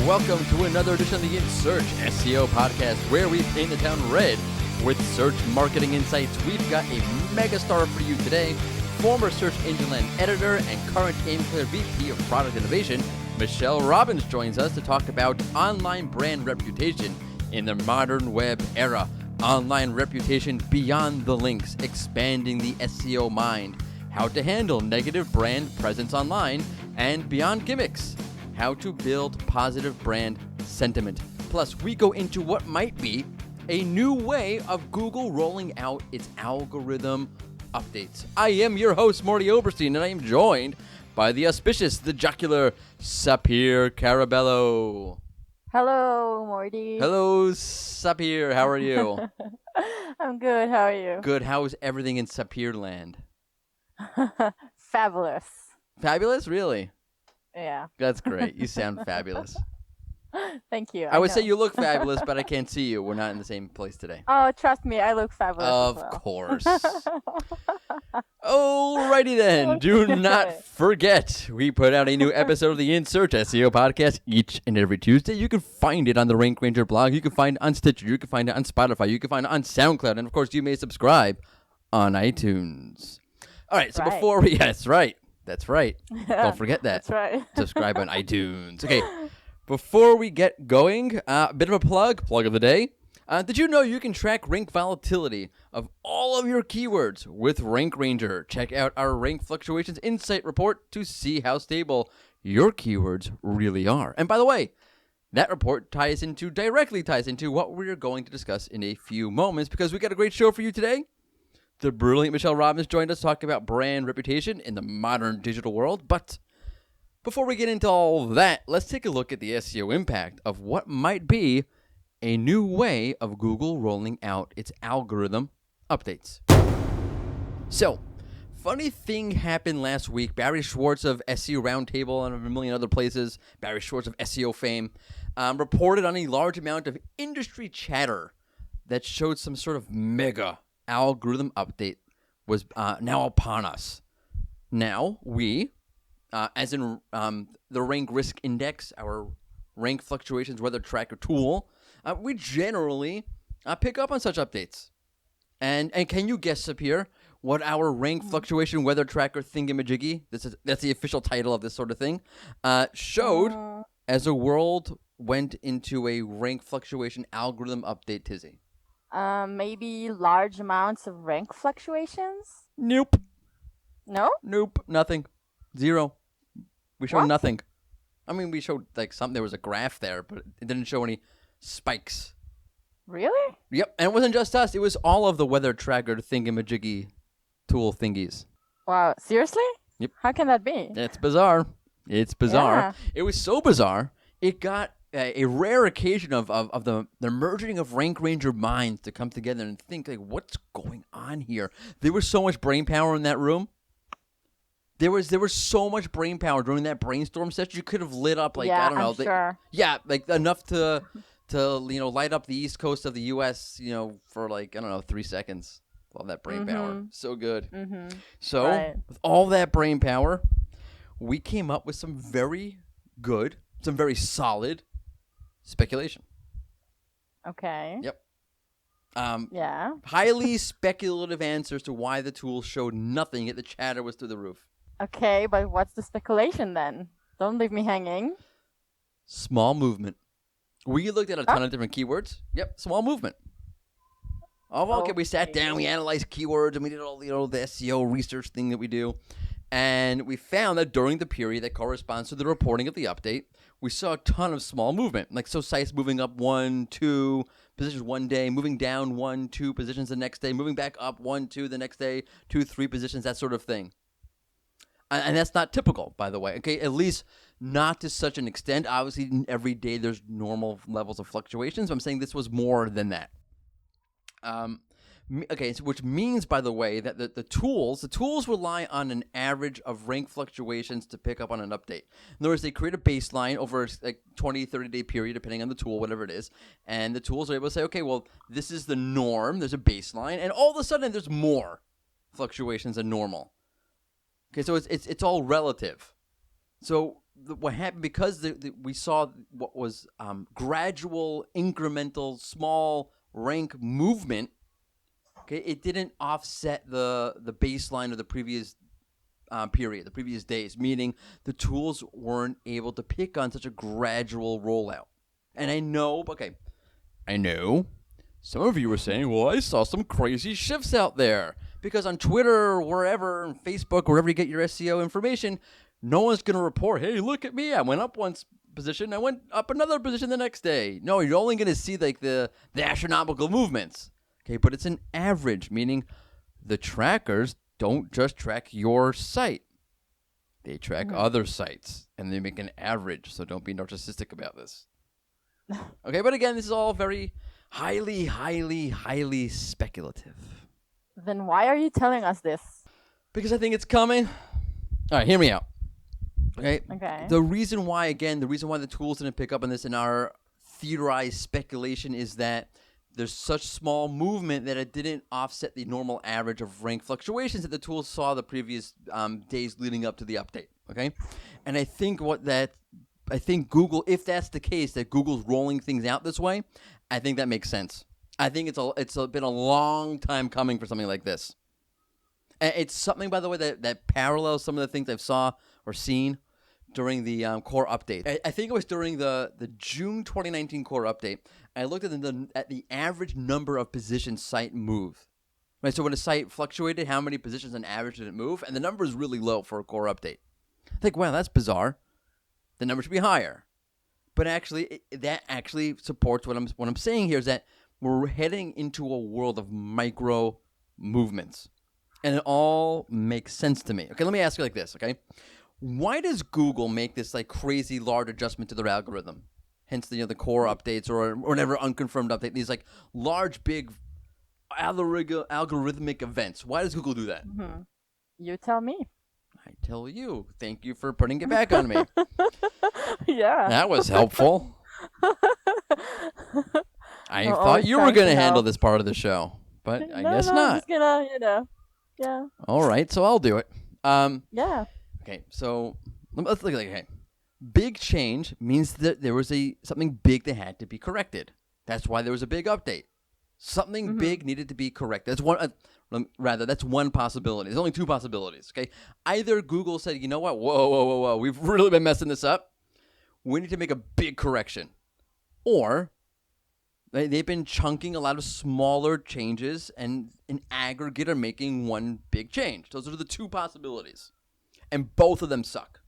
Welcome to another edition of the In Search SEO podcast, where we paint the town red with search marketing insights. We've got a megastar for you today, former Search Engine Land editor and current AimClear VP of Product Innovation, Michelle Robbins joins us to talk about online brand reputation in the modern web era. Online reputation beyond the links, expanding the SEO mind, how to handle negative brand presence online, and beyond gimmicks, how to build positive brand sentiment. Plus, we go into what might be a new way of Google rolling out its algorithm updates. I am your host, Morty Oberstein, and I am joined by the auspicious, the jocular Sapir Carabello. Hello, Morty. Hello, Sapir. How are you? I'm good. How are you? Good. How is everything in Sapir land? Fabulous. Fabulous? Really? Yeah. That's great. You sound fabulous. Thank you. I would say you look fabulous, but I can't see you. We're not in the same place today. Oh, trust me, I look fabulous. Of as well. course. Alrighty then. Do not forget, we put out a new episode of the In Search SEO podcast each and every Tuesday. You can find it on the Rank Ranger blog. You can find it on Stitcher. You can find it on Spotify. You can find it on SoundCloud. And of course, you may subscribe on iTunes. All right. So before we, that's right. That's right. Don't forget that. That's right. Subscribe on iTunes. Okay. Before we get going, a bit of a plug of the day. Did you know you can track rank volatility of all of your keywords with Rank Ranger? Check out our rank fluctuations insight report to see how stable your keywords really are. And by the way, that report directly ties into what we're going to discuss in a few moments, because we got a great show for you today. The brilliant Michelle Robbins joined us talking about brand reputation in the modern digital world. But before we get into all that, let's take a look at the SEO impact of what might be a new way of Google rolling out its algorithm updates. So, funny thing happened last week. Barry Schwartz of SEO Roundtable and a million other places, Barry Schwartz of SEO fame, reported on a large amount of industry chatter that showed some sort of mega algorithm update was now upon us. Now, we, as in the Rank Risk Index, our rank fluctuations weather tracker tool, we generally pick up on such updates. And can you guess, Sapir, what our rank fluctuation weather tracker thingamajiggy, that's the official title of this sort of thing, showed as the world went into a rank fluctuation algorithm update tizzy? Maybe large amounts of rank fluctuations? Nope. No? Nope. Nothing. Zero. We showed What? nothing. I mean, we showed there was a graph there, but it didn't show any spikes. Really? Yep. And it wasn't just us. It was all of the weather tracker thingamajiggy tool thingies. Wow. Seriously? Yep. How can that be? It's bizarre. It's bizarre. Yeah. It was so bizarre, it got a rare occasion of the merging of Rank Ranger minds to come together and think, like, what's going on here? There was so much brain power in that room. There was so much brain power during that brainstorm session. You could have lit up, like, yeah, I don't know. I'm sure. Yeah, like enough to light up the east coast of the U.S., for, like, I don't know, 3 seconds. All that brain power. So good. Mm-hmm. So, with all that brain power, we came up with some very good, some very solid speculation. Okay. Yep. Yeah. Highly speculative answers to why the tool showed nothing, yet the chatter was through the roof. Okay, but what's the speculation then? Don't leave me hanging. Small movement. We looked at a ton of different keywords. Yep, small movement. Oh, okay, we sat down, we analyzed keywords, and we did all the SEO research thing that we do. And we found that during the period that corresponds to the reporting of the update, we saw a ton of small movement. Like, so sites moving up 1, 2 positions one day, moving down 1, 2 positions the next day, moving back up 1, 2 the next day, 2, 3 positions, that sort of thing. And that's not typical, by the way. Okay, at least not to such an extent. Obviously, every day there's normal levels of fluctuations. I'm saying this was more than that. Okay, so which means, by the way, that the tools rely on an average of rank fluctuations to pick up on an update. In other words, they create a baseline over a 20, 30-day period, depending on the tool, whatever it is. And the tools are able to say, okay, well, this is the norm. There's a baseline. And all of a sudden, there's more fluctuations than normal. Okay, so it's all relative. So what happened because we saw what was gradual, incremental, small rank movement. Okay, it didn't offset the baseline of the previous period, the previous days, meaning the tools weren't able to pick on such a gradual rollout. And I know some of you were saying, well, I saw some crazy shifts out there. Because on Twitter or wherever, and Facebook, wherever you get your SEO information, no one's going to report, hey, look at me. I went up one position. I went up another position the next day. No, you're only going to see like the astronomical movements. Okay, but it's an average, meaning the trackers don't just track your site. They track other sites, and they make an average, so don't be narcissistic about this. Okay, but again, this is all very highly, highly, highly speculative. Then why are you telling us this? Because I think it's coming. All right, hear me out. Okay? Okay. The reason why the tools didn't pick up on this in our theorized speculation is that there's such small movement that it didn't offset the normal average of rank fluctuations that the tools saw the previous days leading up to the update. Okay? And I think Google, if that's the case, that Google's rolling things out this way, I think that makes sense. I think it's been a long time coming for something like this. And it's something, by the way, that parallels some of the things I've saw or seen during the core update. I think it was during the June 2019 core update. I looked at the average number of positions site moved. Right, so when a site fluctuated, how many positions on average did it move? And the number is really low for a core update. I think, wow, that's bizarre. The number should be higher. But actually, that actually supports what I'm saying here is that we're heading into a world of micro movements. And it all makes sense to me. Okay, let me ask you like this, okay? Why does Google make this like crazy large adjustment to their algorithm? Hence the core updates or whatever unconfirmed update. These like large, big algorithmic events. Why does Google do that? Mm-hmm. You tell me. I tell you. Thank you for putting it back on me. Yeah. That was helpful. I thought you were going to handle this part of the show, but I guess not. I'm just gonna, yeah. All right, so I'll do it. Yeah. Okay, so let's look at it. Okay. Big change means that there was something big that had to be corrected. That's why there was a big update. Something big needed to be corrected. That's one possibility. There's only two possibilities, okay? Either Google said, you know what, whoa, we've really been messing this up. We need to make a big correction. Or they've been chunking a lot of smaller changes and in aggregate are making one big change. Those are the two possibilities. And both of them suck.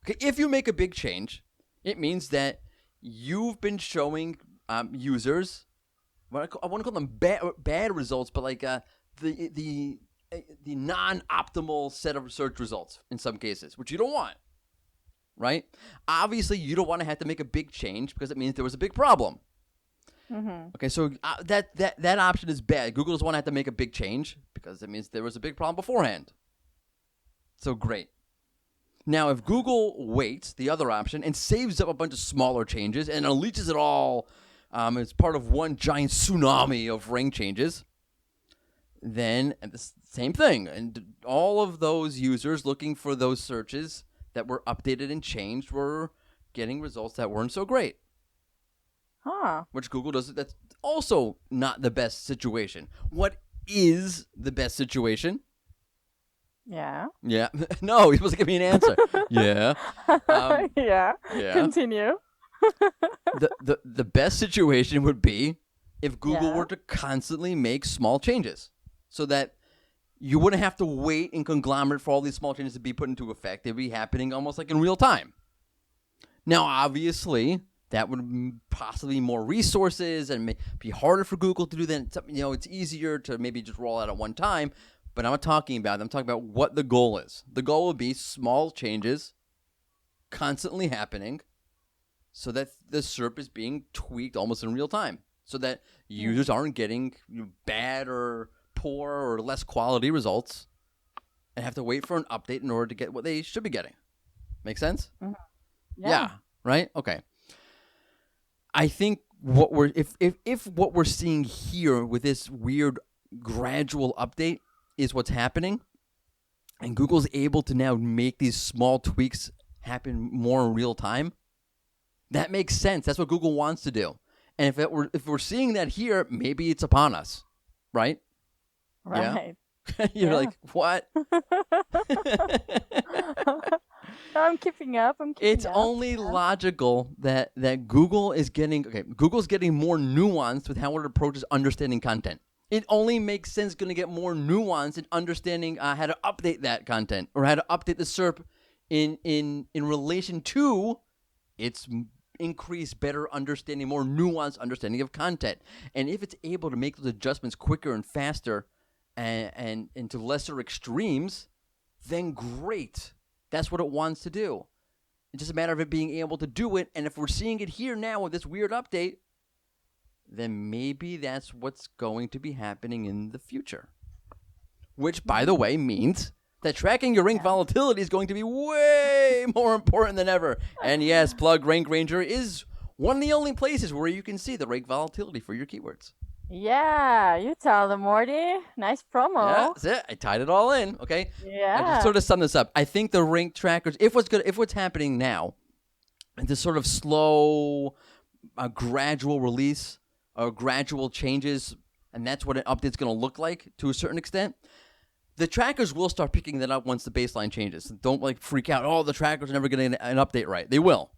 Okay, if you make a big change, it means that you've been showing users, I want to call them bad results, but like the non-optimal set of search results in some cases, which you don't want, right? Obviously, you don't want to have to make a big change because it means there was a big problem. Mm-hmm. Okay, so that option is bad. Google doesn't want to have to make a big change because it means there was a big problem beforehand. So great. Now, if Google waits, the other option, and saves up a bunch of smaller changes and unleashes it all as part of one giant tsunami of rank changes, then the same thing. And all of those users looking for those searches that were updated and changed were getting results that weren't so great. Huh. Which Google does. That's also not the best situation. What is the best situation? Yeah. Yeah. No, you're supposed to give me an answer. Yeah. Yeah. Yeah. Continue. The best situation would be if Google were to constantly make small changes so that you wouldn't have to wait in conglomerate for all these small changes to be put into effect. They'd be happening almost like in real time. Now, obviously, that would possibly be more resources and be harder for Google to do that. It's easier to maybe just roll out at one time. But I'm talking about what the goal is. The goal would be small changes constantly happening so that the SERP is being tweaked almost in real time so that users aren't getting bad or poor or less quality results and have to wait for an update in order to get what they should be getting. Make sense? Mm-hmm. Yeah. Right? Okay. I think what we're seeing here with this weird gradual update is what's happening, and Google's able to now make these small tweaks happen more in real time. That makes sense. That's what Google wants to do. And if we're seeing that here, maybe it's upon us, right? Right. Yeah? You're like, what? I'm keeping up. It's only logical that Google's getting more nuanced with how it approaches understanding content. It only makes sense going to get more nuanced in understanding how to update that content or how to update the SERP in relation to its increased better understanding, more nuanced understanding of content. And if it's able to make those adjustments quicker and faster and to lesser extremes, then great. That's what it wants to do. It's just a matter of it being able to do it. And if we're seeing it here now with this weird update, then maybe that's what's going to be happening in the future. Which, by the way, means that tracking your rank volatility is going to be way more important than ever. And yes, Plug Rank Ranger is one of the only places where you can see the rank volatility for your keywords. Yeah, you tell them, Morty. Nice promo. Yeah, that's it. I tied it all in. Okay. Yeah. I just sort of sum this up. I think the rank trackers, if what's happening now, this sort of slow, gradual release or gradual changes, and that's what an update's going to look like to a certain extent. The trackers will start picking that up once the baseline changes. Don't freak out. Oh, the trackers are never getting an update right. They will,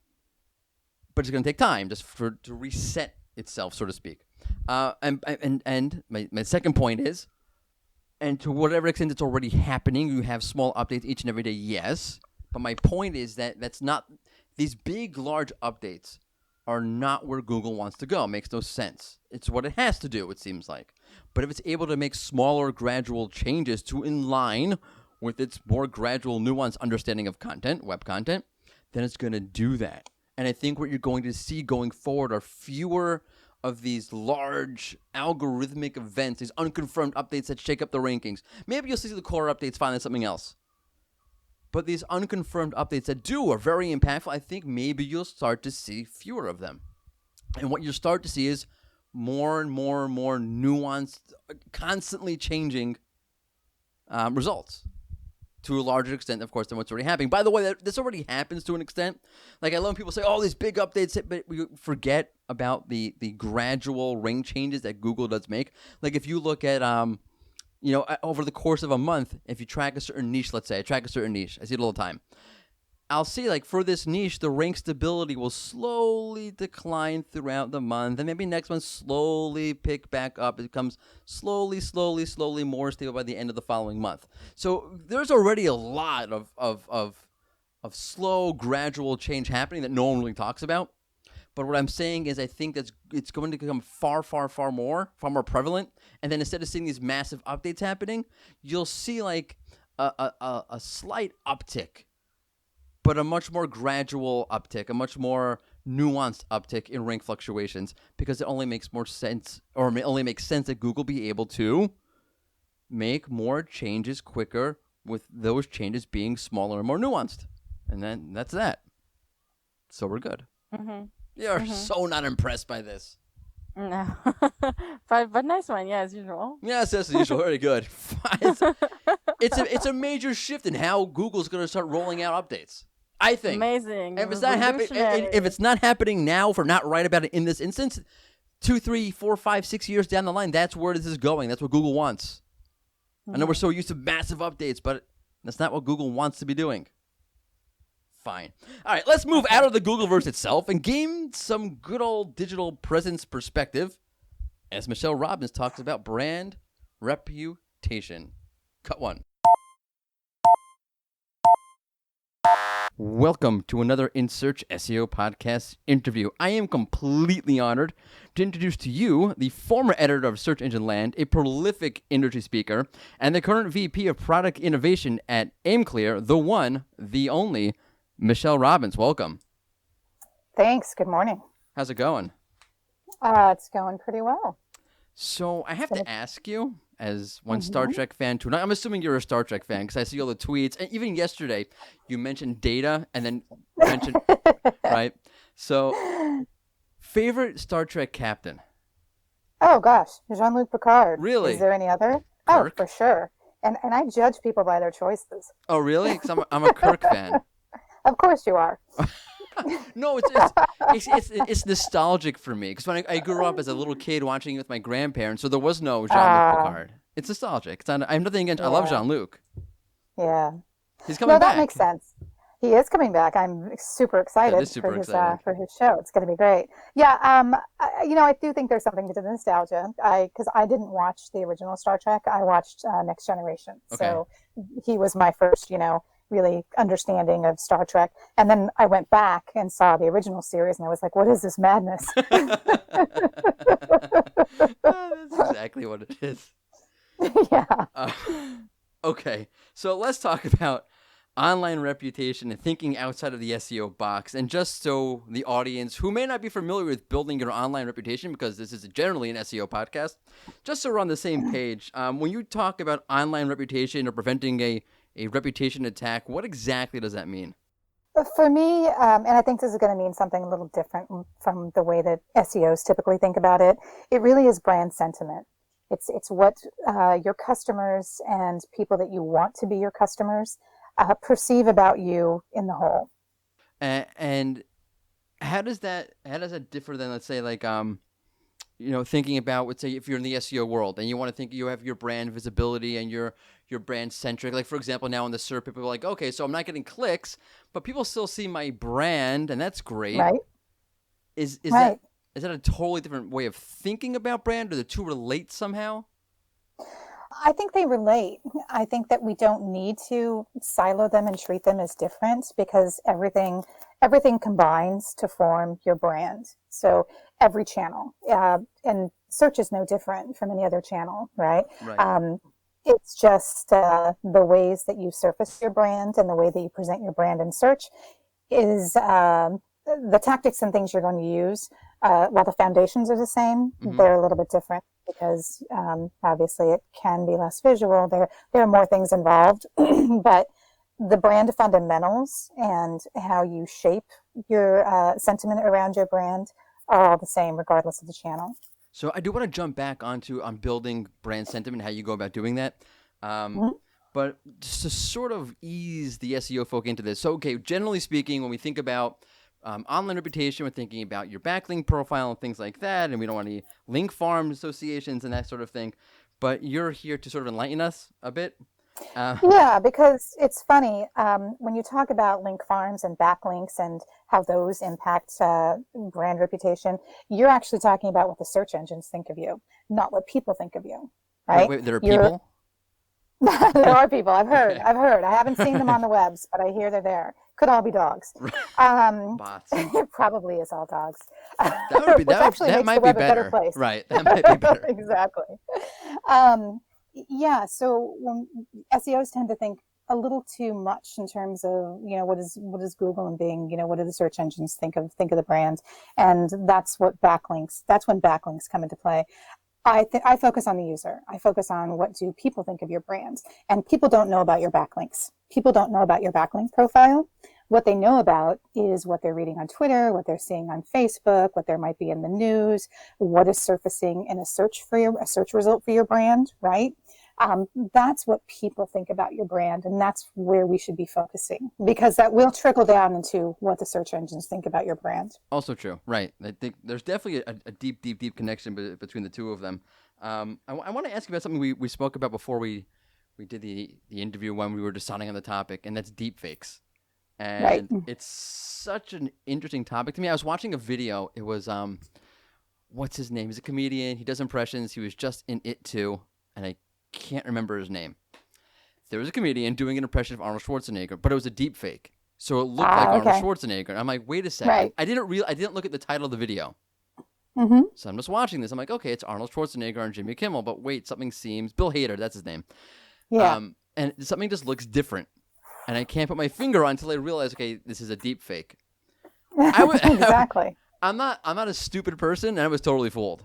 but it's going to take time just to reset itself, so to speak. And my second point is, and to whatever extent it's already happening, you have small updates each and every day. Yes, but my point is that that's not these big, large updates are not where Google wants to go. It makes no sense. It's what it has to do, it seems like. But if it's able to make smaller, gradual changes to in line with its more gradual, nuanced understanding of content, web content, then it's going to do that. And I think what you're going to see going forward are fewer of these large algorithmic events, these unconfirmed updates that shake up the rankings. Maybe you'll see the core updates find something else. But these unconfirmed updates that are very impactful, I think maybe you'll start to see fewer of them. And what you'll start to see is more and more and more nuanced, constantly changing results. To a larger extent, of course, than what's already happening. By the way, this already happens to an extent. Like, I love when people say, oh, these big updates, but we forget about the gradual rank changes that Google does make. Like, if you look at, over the course of a month, if you track a certain niche, let's say, I track a certain niche. I see it all the time. I'll see, like, for this niche, the rank stability will slowly decline throughout the month, and maybe next month slowly pick back up. It becomes slowly more stable by the end of the following month. So there's already a lot of slow, gradual change happening that no one really talks about. But what I'm saying is I think that it's going to become far more prevalent. And then instead of seeing these massive updates happening, you'll see like a slight uptick, but a much more gradual uptick, a much more nuanced uptick in rank fluctuations, because it only makes more sense, or it only makes sense that Google be able to make more changes quicker, with those changes being smaller and more nuanced. And then that's that. So we're good. Mm-hmm. You're so not impressed by this. No. but nice one, yeah, as usual. Yes, as usual. Very good. It's a major shift in how Google's going to start rolling out updates. I think. Amazing. If it's not happening now, if we're not right about it in this instance, 2, 3, 4, 5, 6 years down the line, that's where this is going. That's what Google wants. I know we're so used to massive updates, but that's not what Google wants to be doing. Fine. All right, let's move out of the Googleverse itself and gain some good old digital presence perspective as Michelle Robbins talks about brand reputation. Cut one. Welcome to another In Search SEO podcast interview. I am completely honored to introduce to you the former editor of Search Engine Land, a prolific industry speaker, and the current VP of Product Innovation at AimClear, the one, the only, Michelle Robbins. Welcome. Thanks. Good morning. How's it going? It's going pretty well. So I have to ask you, as one Star Trek fan too, I'm assuming you're a Star Trek fan because I see all the tweets, and even yesterday you mentioned Data and then mentioned, right? So, favorite Star Trek captain? Oh gosh, Jean-Luc Picard. Really? Is there any other? Kirk? Oh, for sure. And I judge people by their choices. Oh, really? Because I'm a Kirk fan. Of course you are. No, it's nostalgic for me because when I grew up as a little kid watching it with my grandparents, so there was no Jean-Luc Picard. It's nostalgic. I have nothing against. I love Yeah. Jean-Luc. Yeah. He's coming No, that back. makes sense. He is coming back. I'm super excited is super exciting. For his show. It's going to be great. Yeah. I do think there's something to the nostalgia. Because I didn't watch the original Star Trek. I watched Next Generation. Okay. So he was my first, really understanding of Star Trek. And then I went back and saw the original series, and I was like, "What is this madness?" That's exactly what it is. Yeah. Okay, so let's talk about online reputation and thinking outside of the SEO box. And just so the audience who may not be familiar with building your online reputation, because this is generally an SEO podcast, just so we're on the same page, when you talk about online reputation or preventing a reputation attack, what exactly does that mean? For me, and I think this is going to mean something a little different from the way that SEOs typically think about it, it really is brand sentiment. It's what your customers and people that you want to be your customers perceive about you in the whole. And how does that differ than, let's say, like thinking about, let's say, if you're in the SEO world and you want to think you have your brand visibility and you're brand centric. Like, for example, now in the SERP, people are like, okay, so I'm not getting clicks, but people still see my brand, and that's great. Right. Is Right. that a totally different way of thinking about brand, or the two relate somehow? I think they relate. I think that we don't need to silo them and treat them as different because everything combines to form your brand. So every channel, and search is no different from any other channel, right? Right. It's just the ways that you surface your brand and the way that you present your brand in search is the tactics and things you're going to use. While the foundations are the same, they're a little bit different because obviously it can be less visual. There are more things involved, but the brand fundamentals and how you shape your sentiment around your brand are all the same regardless of the channel. So I do want to jump back on building brand sentiment, how you go about doing that. But just to sort of ease the SEO folk into this. So, okay, generally speaking, when we think about online reputation, we're thinking about your backlink profile and things like that, and we don't want any link farm associations and that sort of thing. But you're here to sort of enlighten us a bit. Yeah, because it's funny when you talk about link farms and backlinks and how those impact brand reputation, you're actually talking about what the search engines think of you, not what people think of you, right? Wait, there are people? There are people. I've heard. Okay. I've heard. I haven't seen them on the webs, but I hear they're there. Could all be dogs. Bots. It probably is all dogs. That might be better. Place. Right. That might be better. Exactly. Yeah. So when SEOs tend to think a little too much in terms of what is Google and Bing, what do the search engines think of the brand, and that's when backlinks come into play. I focus on the user. I focus on what do people think of your brand, and people don't know about your backlinks. People don't know about your backlink profile. What they know about is what they're reading on Twitter, what they're seeing on Facebook, what there might be in the news, what is surfacing in a search result for your brand, right? That's what people think about your brand, and that's where we should be focusing, because that will trickle down into what the search engines think about your brand. Also true, right? I think there's definitely a deep connection between the two of them. I want to ask you about something we spoke about before we did the interview when we were deciding on the topic, and that's deepfakes. And Right. It's such an interesting topic to me. I was watching a video. It was what's his name? He's a comedian. He does impressions. He was just in It Too, and I can't remember his name. There was a comedian doing an impression of Arnold Schwarzenegger, but it was a deep fake. So it looked like okay. Arnold Schwarzenegger. I'm like, wait a second. Right. I didn't look at the title of the video. Mm-hmm. So I'm just watching this. I'm like, okay, it's Arnold Schwarzenegger and Jimmy Kimmel, but wait, something seems Bill Hader, that's his name. Yeah. And something just looks different. And I can't put my finger on until I realize, okay, this is a deep fake. Exactly. I'm not a stupid person, and I was totally fooled.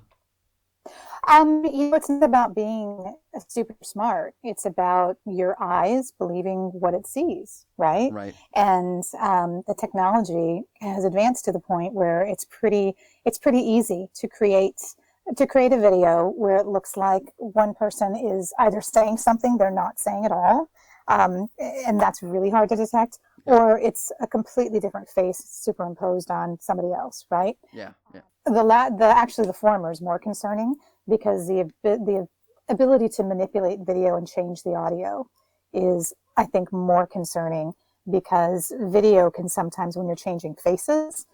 It's not about being super smart. It's about your eyes believing what it sees, right? Right. And the technology has advanced to the point where it's pretty easy to create a video where it looks like one person is either saying something they're not saying at all, and that's really hard to detect, or it's a completely different face superimposed on somebody else, right? Yeah. Yeah. Actually the former is more concerning because the ability to manipulate video and change the audio is, I think, more concerning because video can sometimes, when you're changing faces,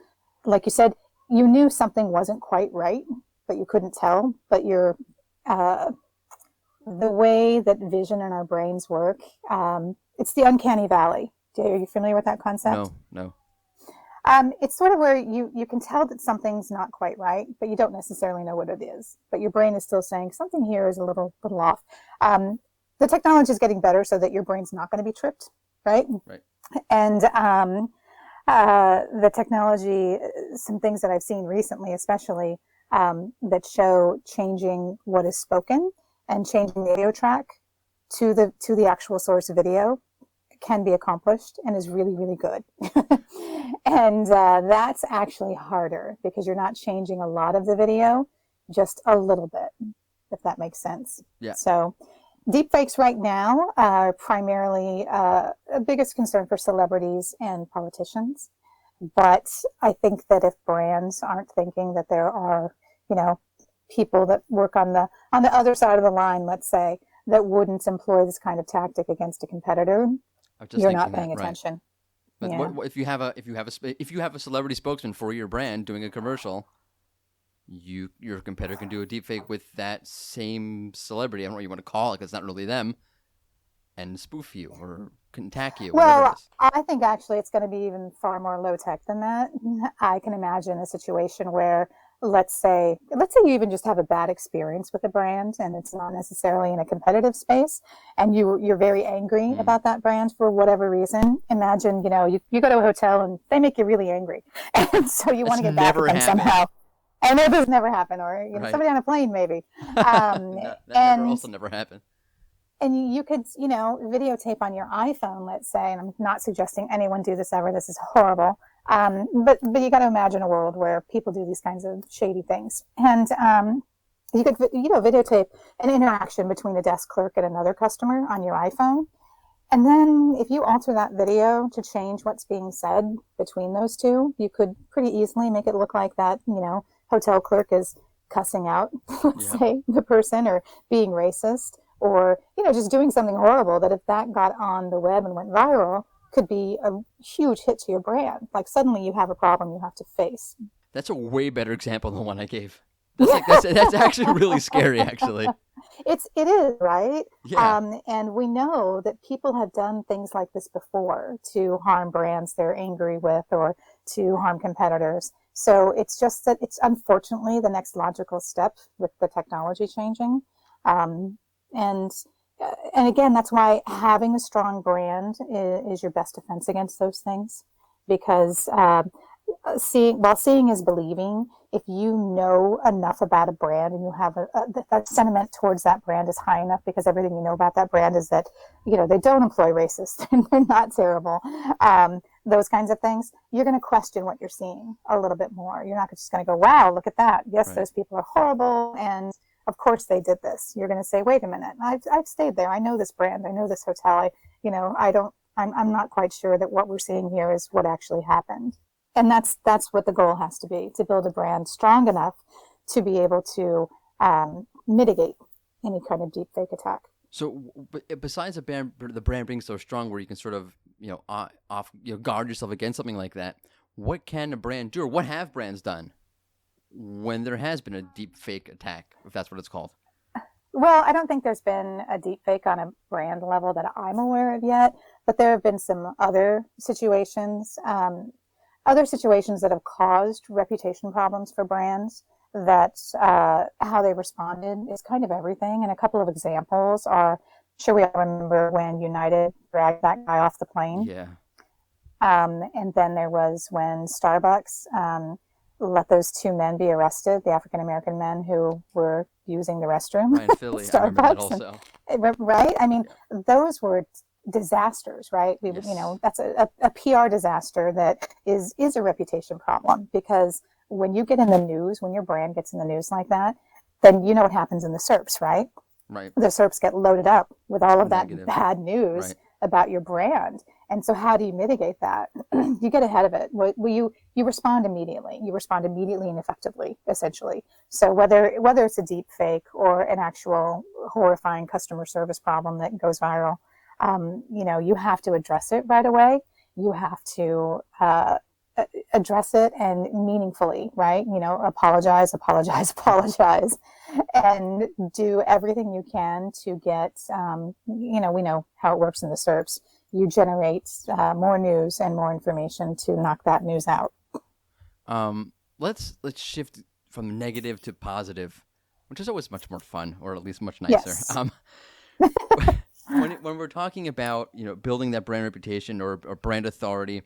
like you said, you knew something wasn't quite right, but you couldn't tell. But the way that vision in our brains work, it's the uncanny valley. Are you familiar with that concept? No. It's sort of where you can tell that something's not quite right, but you don't necessarily know what it is. But your brain is still saying something here is a little off. The technology is getting better so that your brain's not going to be tripped, right? Right. And the technology, some things that I've seen recently, especially that show changing what is spoken and changing the audio track to the actual source video can be accomplished and is really, really good. And that's actually harder because you're not changing a lot of the video, just a little bit, if that makes sense. Yeah. So deepfakes right now are primarily a biggest concern for celebrities and politicians. But I think that if brands aren't thinking that there are, people that work on the other side of the line, let's say, that wouldn't employ this kind of tactic against a competitor, you're not paying attention. But Yeah. what if you have a celebrity spokesman for your brand doing a commercial, your competitor can do a deepfake with that same celebrity. I don't know what you want to call it because it's not really them, and spoof you or attack you. Whatever it is. I think actually it's going to be even far more low tech than that. I can imagine a situation where let's say you even just have a bad experience with a brand and it's not necessarily in a competitive space and you're very angry about that brand for whatever reason. Imagine, you go to a hotel and they make you really angry. And so you want to get back at them somehow. I know this never happened, or Right. somebody on a plane maybe. That also never happened. And you could, videotape on your iPhone, let's say, and I'm not suggesting anyone do this ever. This is horrible. But you got to imagine a world where people do these kinds of shady things. And you could, videotape an interaction between a desk clerk and another customer on your iPhone. And then if you alter that video to change what's being said between those two, you could pretty easily make it look like that, hotel clerk is cussing out, let's say, the person, or being racist, or, just doing something horrible that if that got on the web and went viral, could be a huge hit to your brand. Like suddenly you have a problem you have to face. That's a way better example than the one I gave. That's actually really scary, actually. It is, right? Yeah. And we know that people have done things like this before to harm brands they're angry with or to harm competitors. So it's just that it's unfortunately the next logical step with the technology changing. And again, that's why having a strong brand is your best defense against those things, because seeing is believing. If you know enough about a brand and you have that sentiment towards that brand is high enough because everything you know about that brand is that, they don't employ racists and they're not terrible, those kinds of things, you're going to question what you're seeing a little bit more. You're not just going to go, wow, look at that. Yes, Right. Those people are horrible. And of course they did this. You're going to say, wait a minute, I've stayed there. I know this brand. I know this hotel. I'm not quite sure that what we're seeing here is what actually happened. And that's what the goal has to be, to build a brand strong enough to be able to mitigate any kind of deep fake attack. So, besides the brand being so strong, where you can sort of guard yourself against something like that, what can a brand do, or what have brands done when there has been a deep fake attack, if that's what it's called? Well, I don't think there's been a deep fake on a brand level that I'm aware of yet, but there have been some other situations that have caused reputation problems for brands, that how they responded is kind of everything. And a couple of examples are, sure, we all remember when United dragged that guy off the plane. Yeah. And then there was when Starbucks let those two men be arrested, the African-American men who were using the restroom. Right, in Philly, I remember that also. Right? I mean, those were disasters, right? Yes. That's a PR disaster that is a reputation problem, because when you get in the news, when your brand gets in the news like that, then you know what happens in the SERPs, right? Right. The SERPs get loaded up with all of Negative. that bad news Right. about your brand. And so how do you mitigate that? You get ahead of it. Well, you respond immediately. You respond immediately and effectively, essentially. So whether it's a deep fake or an actual horrifying customer service problem that goes viral, you have to address it right away. You have to address it and meaningfully, right? Apologize, and do everything you can to get, we know how it works in the SERPs. You generate more news and more information to knock that news out. Let's shift from negative to positive, which is always much more fun, or at least much nicer. Yes. When we're talking about building that brand reputation or brand authority,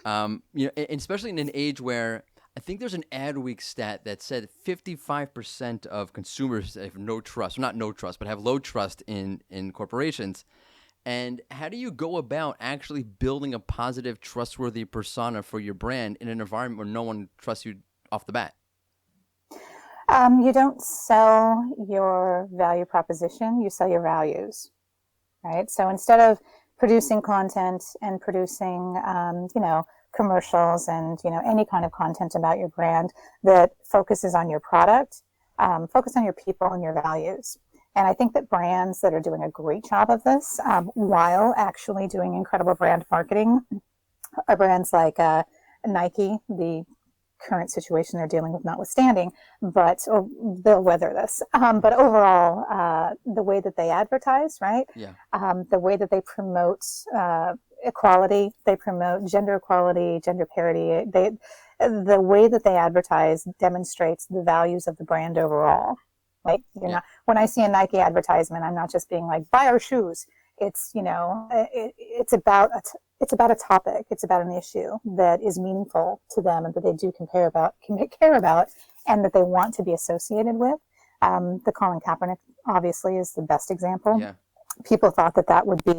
and especially in an age where I think there's an Adweek stat that said 55% of consumers have no trust, or not no trust, but have low trust in corporations. And how do you go about actually building a positive, trustworthy persona for your brand in an environment where no one trusts you off the bat? You don't sell your value proposition, you sell your values, right? So instead of producing content and producing, commercials and, any kind of content about your brand that focuses on your product, focus on your people and your values. And I think that brands that are doing a great job of this, while actually doing incredible brand marketing, are brands like Nike, the current situation they're dealing with notwithstanding, but they'll weather this. But overall, the way that they advertise, right? Yeah. The way that they promote equality, they promote gender equality, gender parity. The way that they advertise demonstrates the values of the brand overall. Right? When I see a Nike advertisement, I'm not just being like, buy our shoes. It's, it's about a topic. It's about an issue that is meaningful to them and that they do care about, and that they want to be associated with. The Colin Kaepernick obviously is the best example. Yeah. People thought that would be,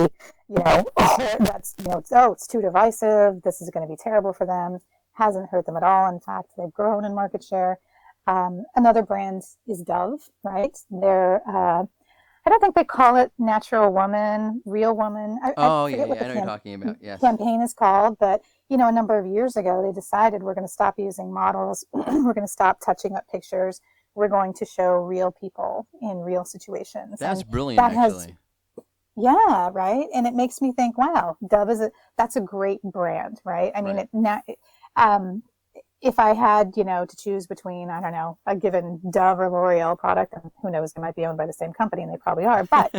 it's too divisive. This is going to be terrible for them. Hasn't hurt them at all. In fact, they've grown in market share. Another brand is Dove, right? I don't think they call it natural woman, real woman. I know what what you're talking about. Yes. Campaign is called, but a number of years ago, they decided we're going to stop using models. We're going to stop touching up pictures. We're going to show real people in real situations. That's brilliant, actually. Yeah, right. And it makes me think, wow, Dove that's a great brand, right? I mean, if I had, to choose between, I don't know, a given Dove or L'Oreal product, and who knows, they might be owned by the same company, and they probably are, but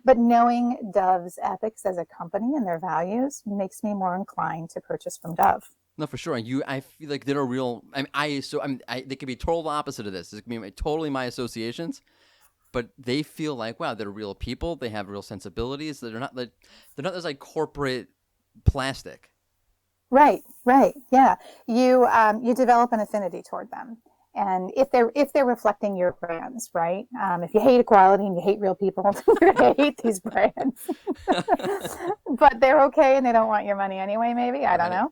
but knowing Dove's ethics as a company and their values makes me more inclined to purchase from Dove. No, for sure. I feel like they're a real. They could be total opposite of this. This could be totally my associations, but they feel like, wow, they're real people. They have real sensibilities. They're not this like corporate plastic. Right. Yeah. You develop an affinity toward them. And if they're reflecting your brands, right? If you hate equality and you hate real people, you're going to hate these brands. But they're okay and they don't want your money anyway, maybe. I don't know.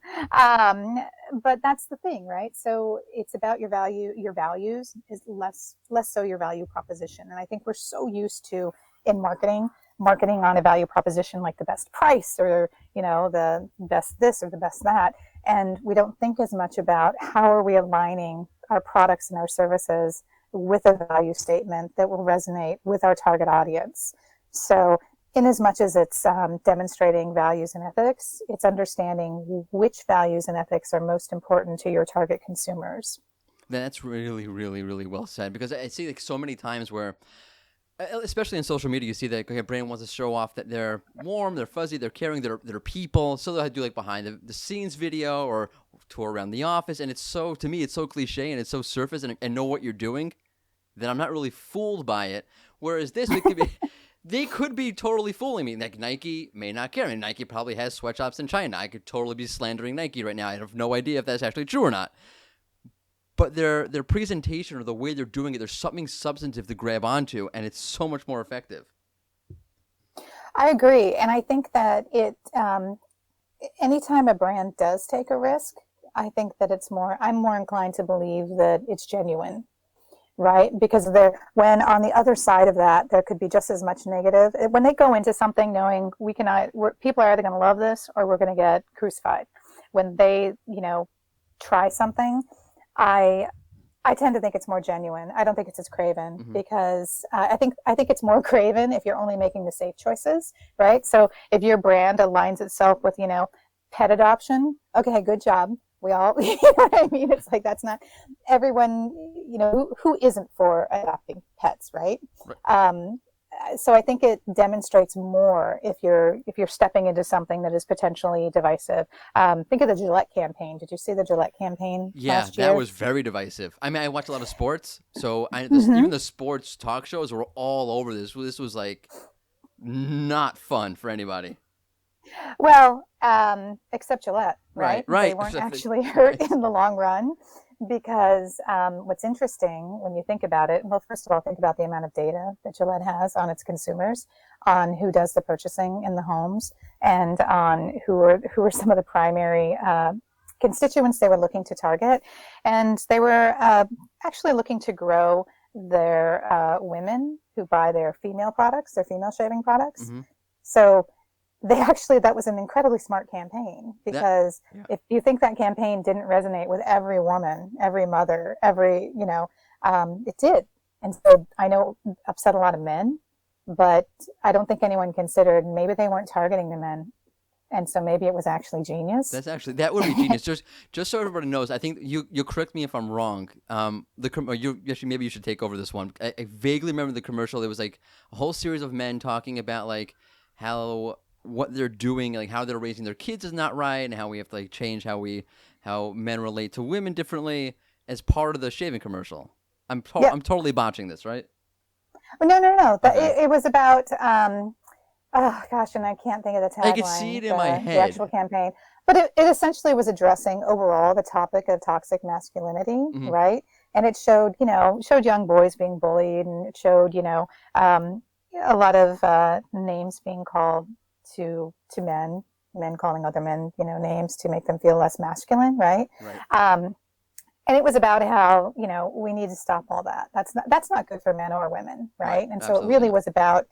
But that's the thing, right? So it's about your values is less so your value proposition. And I think we're so used to, in marketing on a value proposition like the best price or, the best this or the best that. And we don't think as much about how are we aligning our products and our services with a value statement that will resonate with our target audience. So in as much as it's demonstrating values and ethics, it's understanding which values and ethics are most important to your target consumers. That's really, really, really well said, because I see so many times where, especially in social media, you see that a brand wants to show off that they're warm, they're fuzzy, they're caring, they're people. So they'll do behind the scenes video or tour around the office. And to me, it's so cliche and it's so surface and know what you're doing that I'm not really fooled by it. Whereas this, they could be totally fooling me. Like Nike may not care. I mean, Nike probably has sweatshops in China. I could totally be slandering Nike right now. I have no idea if that's actually true or not. But their presentation or the way they're doing it, there's something substantive to grab onto, and it's so much more effective. I agree. And I think that anytime a brand does take a risk, I think that I'm more inclined to believe that it's genuine. right? Because when on the other side of that, there could be just as much negative. When they go into something knowing people are either going to love this or we're going to get crucified. When they, try something, I tend to think it's more genuine. I don't think it's as craven because I think it's more craven if you're only making the safe choices, right? So if your brand aligns itself with, pet adoption, okay, good job. We all, you know what I mean? It's like that's not everyone, who isn't for adopting pets, right? So I think it demonstrates more if you're stepping into something that is potentially divisive. Think of the Gillette campaign. Did you see the Gillette campaign last year? That was very divisive. I mean, I watch a lot of sports, so even the sports talk shows were all over this. This was like not fun for anybody. Well, except Gillette, right? Right. They weren't actually hurt in the long run. Because what's interesting when you think about it, well, first of all, think about the amount of data that Gillette has on its consumers, on who does the purchasing in the homes, and on who are some of the primary constituents they were looking to target. And they were actually looking to grow their women who buy their female products, their female shaving products. So that was an incredibly smart campaign because if you think that campaign didn't resonate with every woman, every mother, it did. And so I know it upset a lot of men, but I don't think anyone considered maybe they weren't targeting the men. And so maybe it was actually genius. That would be genius. just so everybody knows, I think you correct me if I'm wrong. Maybe you should take over this one. I vaguely remember the commercial. There was like a whole series of men talking about like how what they're doing, like how they're raising their kids is not right, and how we have to like change how men relate to women differently as part of the shaving commercial. I'm totally botching this, right? No. Okay. It was about oh gosh, and I can't think of the tagline. I can see it in my head. The actual campaign, but it essentially was addressing overall the topic of toxic masculinity, right? And it showed young boys being bullied, and it showed a lot of names being called to men calling other men, names to make them feel less masculine, right? And it was about how, we need to stop all that. That's not good for men or women, right? And so it really was about,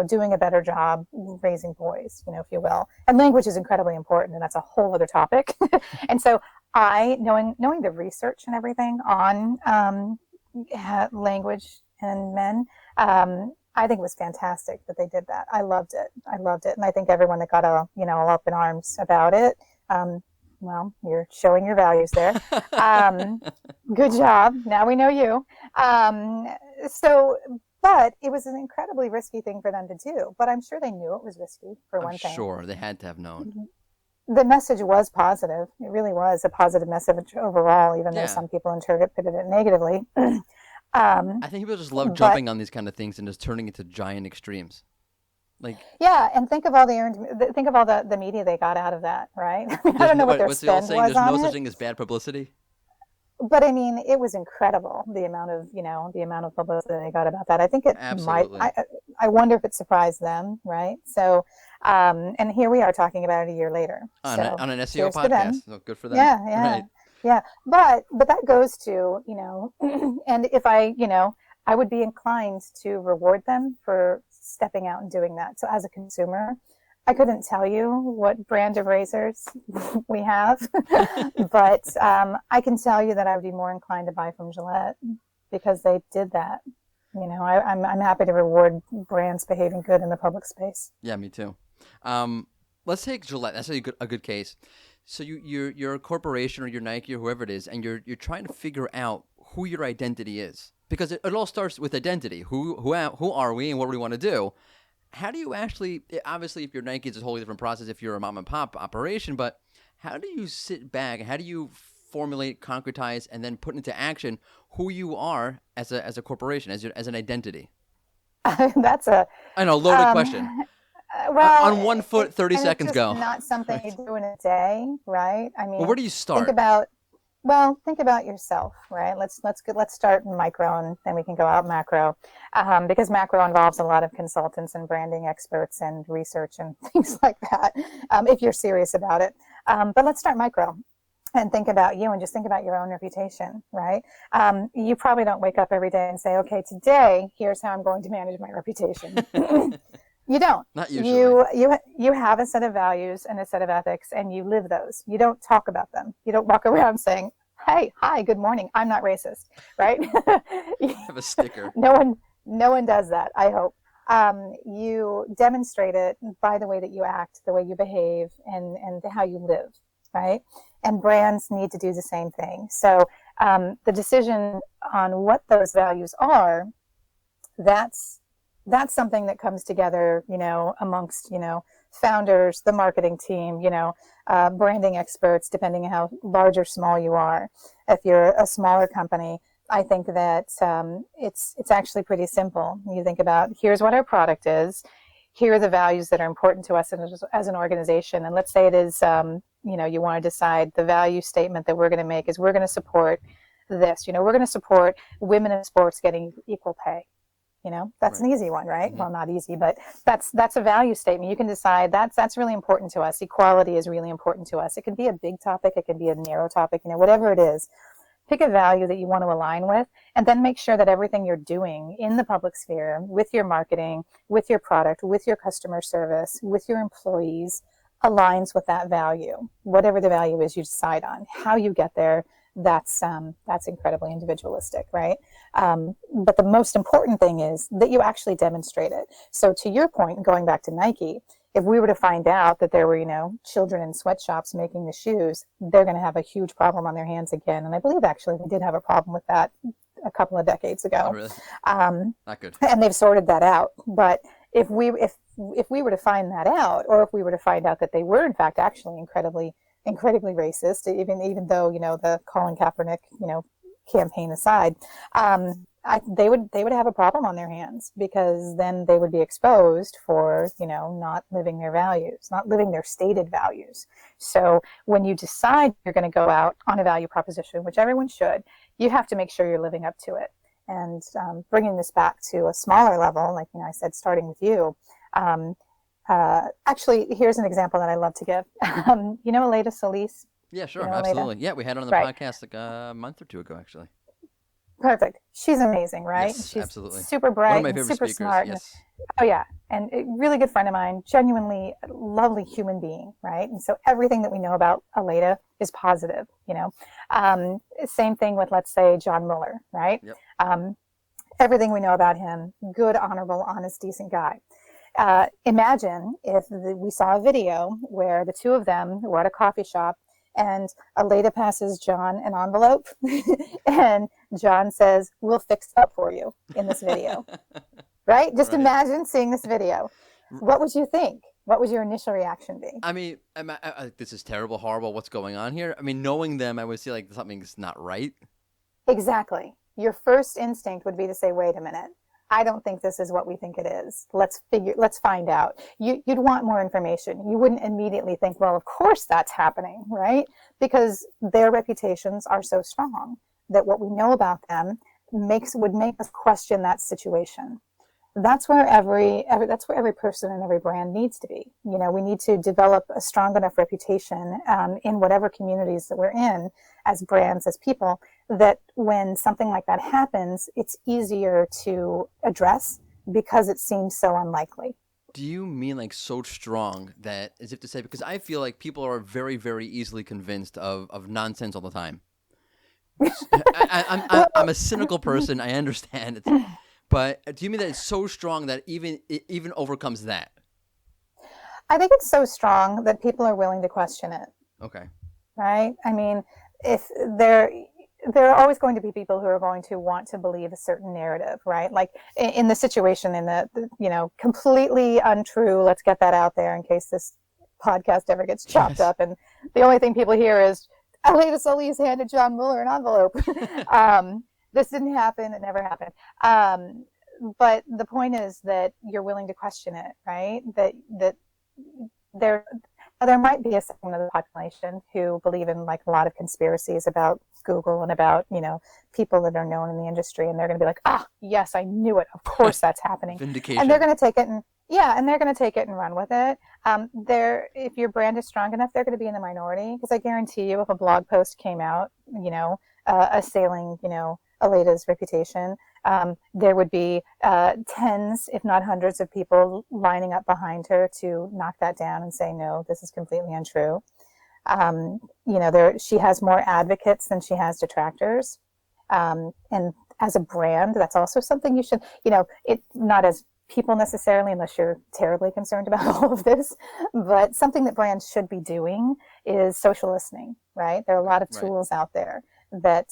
doing a better job raising boys, if you will. And language is incredibly important, and that's a whole other topic. And so knowing the research and everything on language and men, I think it was fantastic that they did that. I loved it. And I think everyone that got all up in arms about it, well, you're showing your values there. Good job. Now we know you. But it was an incredibly risky thing for them to do. But I'm sure they knew it was risky for one thing. Sure, they had to have known. The message was positive. It really was a positive message overall, even though some people interpreted it negatively. I think people just love jumping on these kind of things and just turning it to giant extremes. And think of all the media they got out of that, right? I don't know what their spend was on it. There's no such thing as bad publicity. But I mean, it was incredible the amount of publicity they got about that. I think it Absolutely. might. I wonder if it surprised them, right? So, and here we are talking about it a year later on an SEO podcast. So good for them. Yeah. But that goes to and if I would be inclined to reward them for stepping out and doing that. So as a consumer, I couldn't tell you what brand of razors we have, but I can tell you that I would be more inclined to buy from Gillette because they did that. I'm happy to reward brands behaving good in the public space. Yeah, me too. Let's take Gillette. That's a good case. So you're a corporation or you're Nike or whoever it is, and you're trying to figure out who your identity is, because it all starts with identity. Who are we and what do we want to do? How do you actually, obviously if you're Nike, it's a totally different process if you're a mom and pop operation, but how do you sit back, how do you formulate, concretize, and then put into action who you are as a corporation, as an identity? That's I know, loaded question. Well, on 1 foot, 30 seconds it's go. Not something you do in a day, right? I mean, well, where do you start? Think about yourself, right? Let's start micro and then we can go out macro, because macro involves a lot of consultants and branding experts and research and things like that. If you're serious about it, but let's start micro. and think about you and just think about your own reputation, right? You probably don't wake up every day and say, okay, today, here's how I'm going to manage my reputation. You don't. Not usually. You have a set of values and a set of ethics, and you live those. You don't talk about them. You don't walk around saying, hey, hi, good morning, I'm not racist, right? Have a sticker. No one does that, I hope. You demonstrate it by the way that you act, the way you behave, and how you live, right? And brands need to do the same thing. So the decision on what those values are, that's something that comes together, amongst, founders, the marketing team, branding experts, depending on how large or small you are. If you're a smaller company, I think that it's actually pretty simple. You think about, here's what our product is. Here are the values that are important to us as an organization. And let's say it is, you want to decide the value statement that we're going to make is we're going to support this. We're going to support women in sports getting equal pay. That's Right. an easy one, right? Mhm. Well, not easy, but that's a value statement. You can decide that's really important to us. Equality is really important to us. It can be a big topic. It can be a narrow topic, whatever it is. Pick a value that you want to align with, and then make sure that everything you're doing in the public sphere, with your marketing, with your product, with your customer service, with your employees, aligns with that value. Whatever the value is you decide on. How you get there, that's incredibly individualistic, right? But the most important thing is that you actually demonstrate it. So to your point, going back to Nike, if we were to find out that there were, children in sweatshops making the shoes, they're going to have a huge problem on their hands again. And I believe actually we did have a problem with that a couple of decades ago. Oh, really? Not good. And they've sorted that out. But if we were to find that out, or if we were to find out that they were in fact actually incredibly racist, even though the Colin Kaepernick campaign aside, they would have a problem on their hands, because then they would be exposed for not living their values, not living their stated values. So when you decide you're going to go out on a value proposition, which everyone should, you have to make sure you're living up to it. And bringing this back to a smaller level, like I said, starting with you. Actually, here's an example that I love to give. Aleda Solis? Yeah, sure, Aleda? absolutely. Yeah, we had her on the Right. podcast like a month or two ago, actually. Perfect. She's amazing, right? Yes, She's absolutely. super One bright of my and favorite super speakers. smart. Yes. Oh yeah, and a really good friend of mine, genuinely lovely human being, right? And so everything that we know about Aleda is positive, Same thing with, let's say, John Mueller, right? Yep. Everything we know about him, good, honorable, honest, decent guy. Imagine if we saw a video where the two of them were at a coffee shop, and Aleda passes John an envelope, and John says, "We'll fix it up for you" in this video. Right? Just Right. Imagine seeing this video. What would you think? What would your initial reaction be? I mean, this is terrible, horrible. What's going on here? I mean, knowing them, I would see like something's not right. Exactly. Your first instinct would be to say, wait a minute. I don't think this is what we think it is. Let's find out. You'd want more information. You wouldn't immediately think, well, of course that's happening, right? Because their reputations are so strong that what we know about them would make us question that situation. That's where every person and every brand needs to be. We need to develop a strong enough reputation in whatever communities that we're in, as brands, as people, that when something like that happens, it's easier to address because it seems so unlikely. Do you mean like so strong that, as if to say, because I feel like people are very, very easily convinced of nonsense all the time. I'm a cynical person. I understand it. But do you mean that it's so strong that it even overcomes that? I think it's so strong that people are willing to question it. Okay. Right? I mean, if there are always going to be people who are going to want to believe a certain narrative, right? Like in the situation, in the completely untrue. Let's get that out there in case this podcast ever gets chopped up, and the only thing people hear is Aleda Solis handed John Mueller an envelope. This didn't happen. It never happened. But the point is that you're willing to question it, right? That there might be a segment of the population who believe in like a lot of conspiracies about Google and about, people that are known in the industry, and they're going to be like, yes, I knew it. Of course that's happening. Vindication. And they're going to take it and Yeah, and they're going to take it and run with it. If your brand is strong enough, they're going to be in the minority, because I guarantee you, if a blog post came out, assailing, Aleda's reputation, there would be tens, if not hundreds, of people lining up behind her to knock that down and say, no, this is completely untrue. She has more advocates than she has detractors. And as a brand, that's also something you should, not as people necessarily, unless you're terribly concerned about all of this, but something that brands should be doing is social listening, right? There are a lot of tools out there that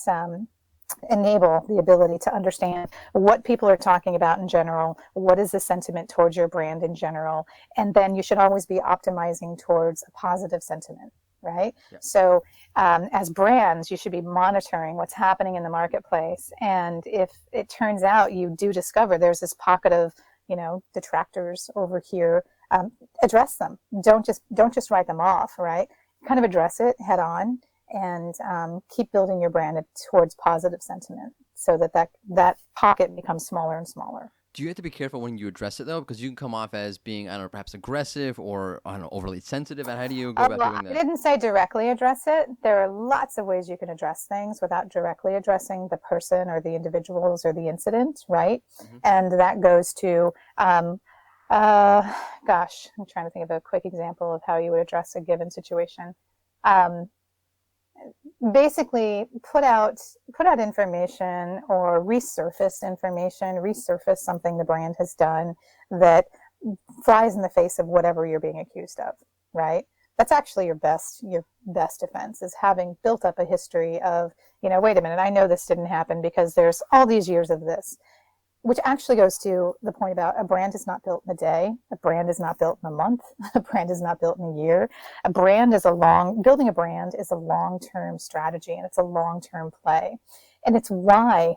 enable the ability to understand what people are talking about in general, what is the sentiment towards your brand in general, and then you should always be optimizing towards a positive sentiment, right? Yeah. So as brands, you should be monitoring what's happening in the marketplace, and if it turns out you do discover there's this pocket of detractors over here, address them. Don't just write them off, right? Kind of address it head on, and keep building your brand towards positive sentiment, so that pocket becomes smaller and smaller. Do you have to be careful when you address it, though? Because you can come off as being, perhaps aggressive or, overly sensitive. And how do you go about doing that? I didn't say directly address it. There are lots of ways you can address things without directly addressing the person or the individuals or the incident, right? Mm-hmm. And that goes to, I'm trying to think of a quick example of how you would address a given situation. Basically put out information, or resurface something the brand has done that flies in the face of whatever you're being accused of, right? That's actually your best defense, is having built up a history of, wait a minute, I know this didn't happen because there's all these years of this. Which actually goes to the point about a brand is not built in a day. A brand is not built in a month. A brand is not built in a year. Building a brand is a long-term strategy, and it's a long-term play. And it's why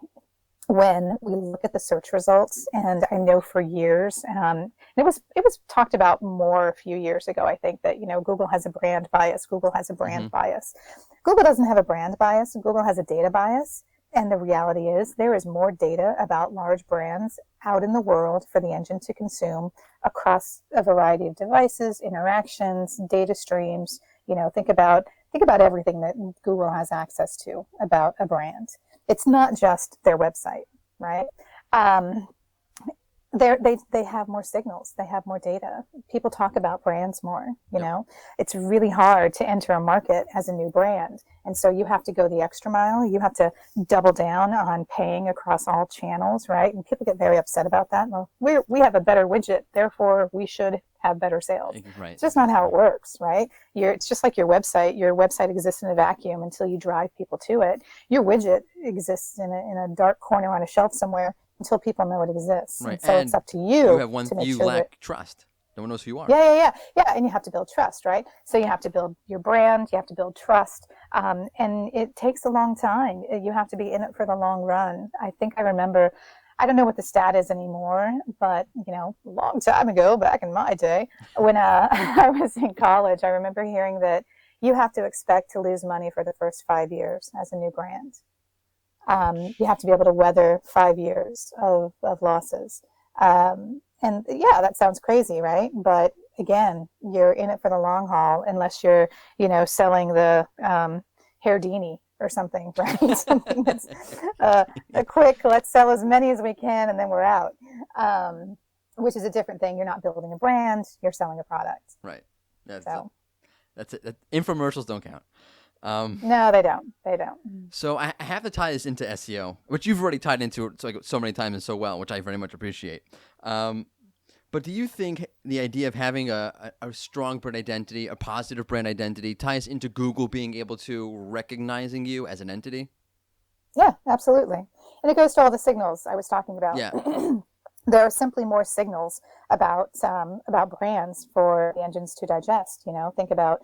when we look at the search results, and I know for years, it was talked about more a few years ago, I think, that, Google has a brand bias. Google has a brand bias. Google doesn't have a brand bias. Google has a data bias. And the reality is there is more data about large brands out in the world for the engine to consume across a variety of devices, interactions, data streams. Think about everything that Google has access to about a brand. It's not just their website, right? They have more signals. They have more data. People talk about brands more, It's really hard to enter a market as a new brand. And so you have to go the extra mile. You have to double down on paying across all channels, right? And people get very upset about that. Well, we have a better widget, therefore we should have better sales. Right. It's just not how it works, right? It's just like your website. Your website exists in a vacuum until you drive people to it. Your widget exists in a dark corner on a shelf somewhere until people know it exists. Right. And so it's up to you. You lack trust. No one knows who you are. Yeah. And you have to build trust, right? So you have to build your brand. You have to build trust. And it takes a long time. You have to be in it for the long run. I think I remember, I don't know what the stat is anymore, but, a long time ago, back in my day, when I was in college, I remember hearing that you have to expect to lose money for the first 5 years as a new brand. You have to be able to weather 5 years of losses. And yeah, that sounds crazy, right? But again, you're in it for the long haul, unless you're, selling the Hairdini or something, right? Something that's a quick, let's sell as many as we can and then we're out, which is a different thing. You're not building a brand, you're selling a product. Right. That's it. Infomercials don't count. No, they don't. So I have to tie this into SEO, which you've already tied into so many times and so well, which I very much appreciate. But do you think the idea of having a strong brand identity, a positive brand identity, ties into Google being able to recognizing you as an entity? Yeah, absolutely. And it goes to all the signals I was talking about. Yeah. There are simply more signals about brands for the engines to digest. Think about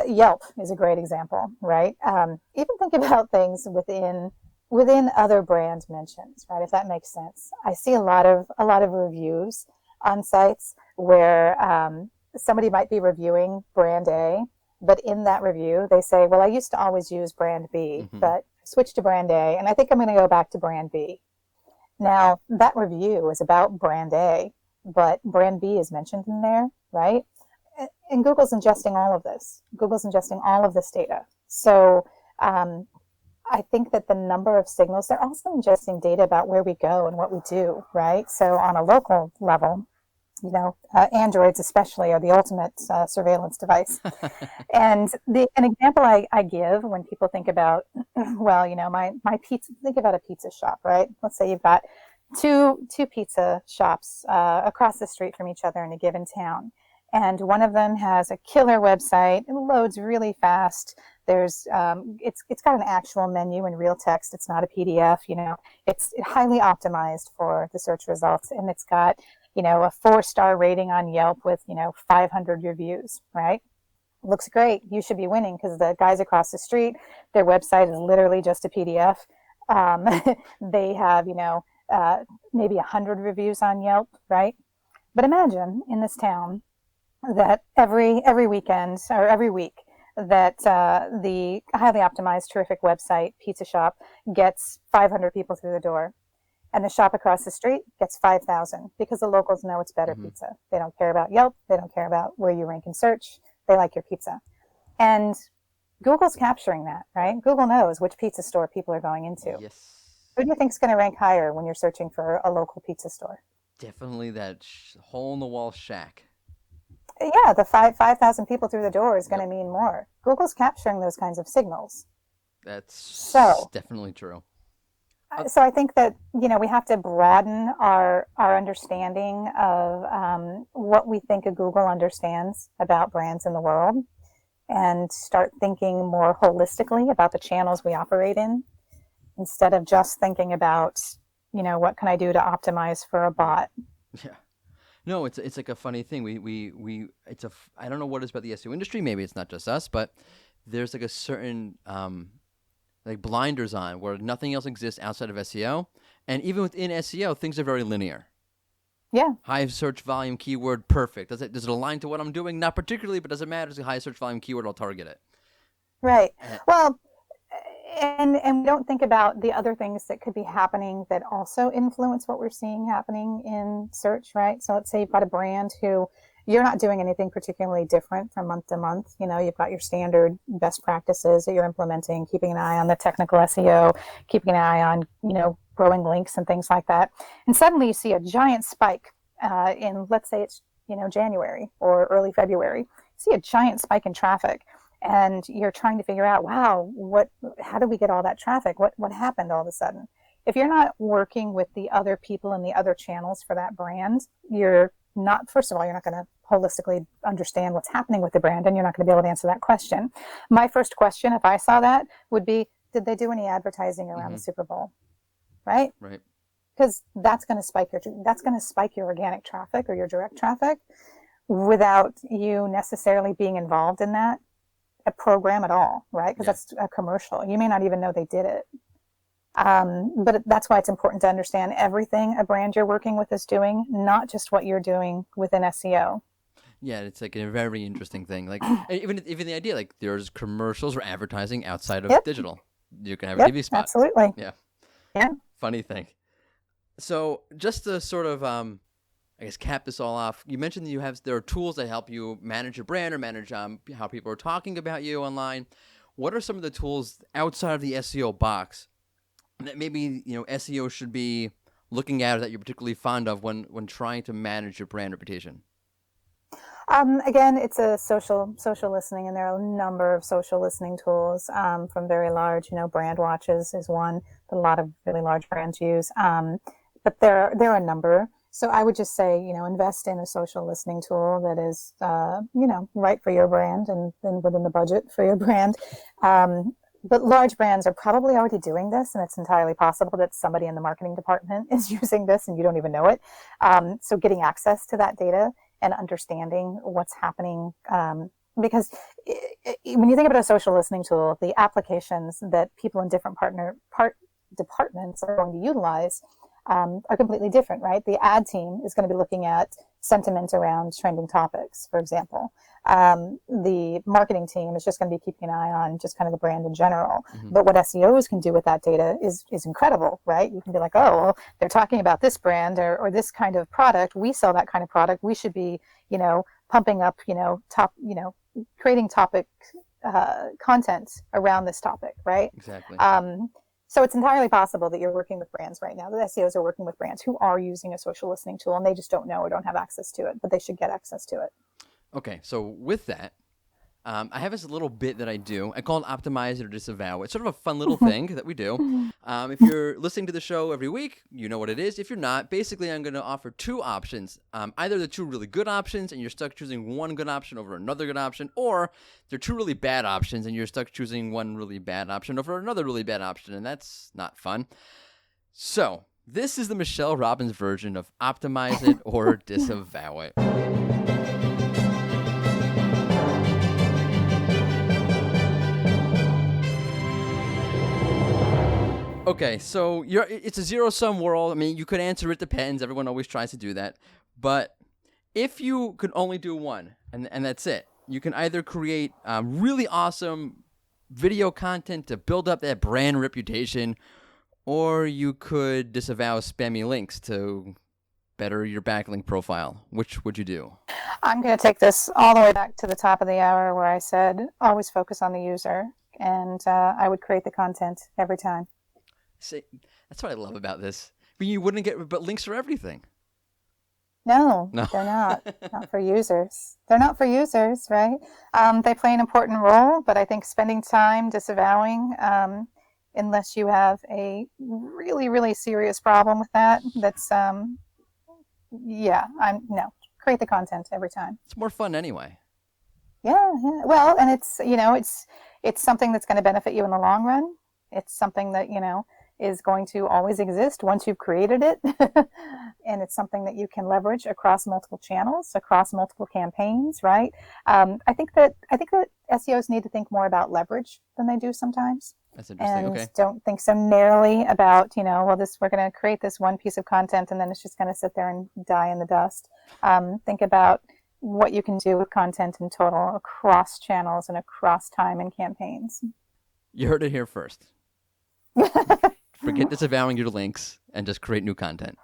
Yelp is a great example, right? Even think about things within other brand mentions, right? If that makes sense. I see a lot of reviews on sites where somebody might be reviewing brand A, but in that review they say, well, I used to always use brand B, but I switched to brand A, and I think I'm going to go back to brand B. Now, that review is about brand A, but brand B is mentioned in there, right? And Google's ingesting all of this. Google's ingesting all of this data. So I think that the number of signals, they're also ingesting data about where we go and what we do, right? So on a local level, Androids especially are the ultimate surveillance device. And an example I give when people think about, well, my pizza, think about a pizza shop, right? Let's say you've got two pizza shops across the street from each other in a given town. And one of them has a killer website. It loads really fast. There's it's got an actual menu in real text. It's not a PDF. It's highly optimized for the search results, and it's got a 4-star rating on Yelp with 500 reviews. Right? Looks great. You should be winning because the guys across the street, their website is literally just a PDF. They have maybe 100 reviews on Yelp. Right? But imagine in this town that every weekend or every week that the highly optimized, terrific website pizza shop gets 500 people through the door, and the shop across the street gets 5,000 because the locals know it's better pizza. They don't care about Yelp. They don't care about where you rank in search. They like your pizza. And Google's capturing that, right? Google knows which pizza store people are going into. Yes. Who do you think is going to rank higher when you're searching for a local pizza store? Definitely that hole-in-the-wall shack. Yeah, the 5,000 people through the door is going to mean more. Google's capturing those kinds of signals. That's definitely true. So I think that, we have to broaden our understanding of what we think a Google understands about brands in the world and start thinking more holistically about the channels we operate in instead of just thinking about, what can I do to optimize for a bot? Yeah. No, it's like a funny thing. I don't know what it is about the SEO industry. Maybe it's not just us, but there's like a certain like blinders on where nothing else exists outside of SEO. And even within SEO, things are very linear. Yeah. High search volume keyword, perfect. Does it align to what I'm doing? Not particularly, but does it matter? It's a high search volume keyword, I'll target it. Right. Well, and we don't think about the other things that could be happening that also influence what we're seeing happening in search, right? So let's say you've got a brand who you're not doing anything particularly different from month to month. You've got your standard best practices that you're implementing, keeping an eye on the technical SEO, keeping an eye on, growing links and things like that. And suddenly you see a giant spike in, let's say it's, January or early February. You see a giant spike in traffic. And you're trying to figure out, wow, how did we get all that traffic? What happened all of a sudden? If you're not working with the other people and the other channels for that brand, first of all, you're not going to holistically understand what's happening with the brand, and you're not going to be able to answer that question. My first question, if I saw that, would be, did they do any advertising around the Super Bowl? Right? Right. Because that's going to spike your organic traffic or your direct traffic without you necessarily being involved in that a program at all, right? Because that's a commercial. You may not even know they did it. But that's why it's important to understand everything a brand you're working with is doing, not just what you're doing within SEO. Yeah, it's like a very interesting thing. Like even the idea, like there's commercials or advertising outside of digital. You can have a TV spot. Absolutely. Yeah. Funny thing. So just to sort of I guess cap this all off, you mentioned that there are tools that help you manage your brand or manage how people are talking about you online. What are some of the tools outside of the SEO box that maybe SEO should be looking at or that you're particularly fond of when trying to manage your brand reputation? Again, it's a social listening, and there are a number of social listening tools from very large. Brand watches is one that a lot of really large brands use, but there are a number. So I would just say, invest in a social listening tool that is, right for your brand and within the budget for your brand. But large brands are probably already doing this, and it's entirely possible that somebody in the marketing department is using this and you don't even know it. So getting access to that data and understanding what's happening, because when you think about a social listening tool, the applications that people in different departments are going to utilize are completely different, right? The ad team is going to be looking at sentiment around trending topics, for example. The marketing team is just going to be keeping an eye on just kind of the brand in general. But what SEOs can do with that data is incredible, right? You can be like, oh, well, they're talking about this brand or this kind of product. We sell that kind of product. We should be, pumping up, creating topic content around this topic, right? Exactly. So it's entirely possible that you're working with brands right now. The SEOs are working with brands who are using a social listening tool and they just don't know or don't have access to it, but they should get access to it. Okay, so with that, I have this little bit that I do. I call it optimize it or disavow. It's sort of a fun little thing that we do. If you're listening to the show every week, you know what it is. If you're not, basically I'm going to offer two options. Either the two really good options and you're stuck choosing one good option over another good option, or they're two really bad options and you're stuck choosing one really bad option over another really bad option, and that's not fun. So this is the Michelle Robbins version of optimize it or disavow it. Okay, so it's a zero-sum world. I mean, you could answer it depends. Everyone always tries to do that. But if you could only do one, and that's it, you can either create really awesome video content to build up that brand reputation, or you could disavow spammy links to better your backlink profile. Which would you do? I'm going to take this all the way back to the top of the hour where I said always focus on the user, and I would create the content every time. See, that's what I love about this. I mean, you wouldn't get, but links are everything. No, they're not. Not for users. They're not for users, right? They play an important role, but I think spending time disavowing, unless you have a really, really serious problem with that, that's, no, create the content every time. It's more fun anyway. Yeah. Well, and it's something that's going to benefit you in the long run. It's something that, is going to always exist once you've created it. And it's something that you can leverage across multiple channels, across multiple campaigns, right? I think that SEOs need to think more about leverage than they do sometimes. That's interesting. And okay. Don't think so narrowly about, we're going to create this one piece of content and then it's just going to sit there and die in the dust. Think about what you can do with content in total across channels and across time and campaigns. You heard it here first. Forget disavowing your links and just create new content.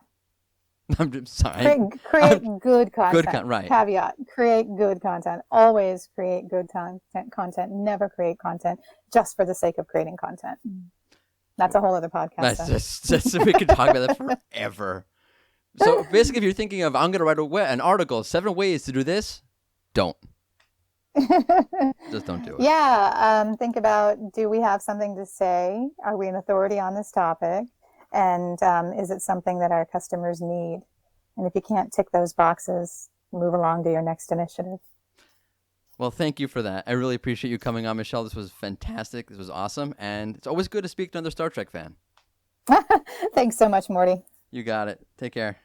I'm just sorry. Create good content. Right. Caveat. Create good content. Always create good content. Never create content just for the sake of creating content. That's a whole other podcast. We could talk about that forever. So basically, if you're thinking of, I'm going to write an article, 7 ways to do this, don't. Just don't do it. Yeah. Think about, do we have something to say? Are we an authority on this topic? And is it something that our customers need? And if you can't tick those boxes, move along to your next initiative. Well, thank you for that. I really appreciate you coming on, Michelle. This was fantastic. This was awesome. And it's always good to speak to another Star Trek fan. Thanks so much, Morty. You got it. Take care.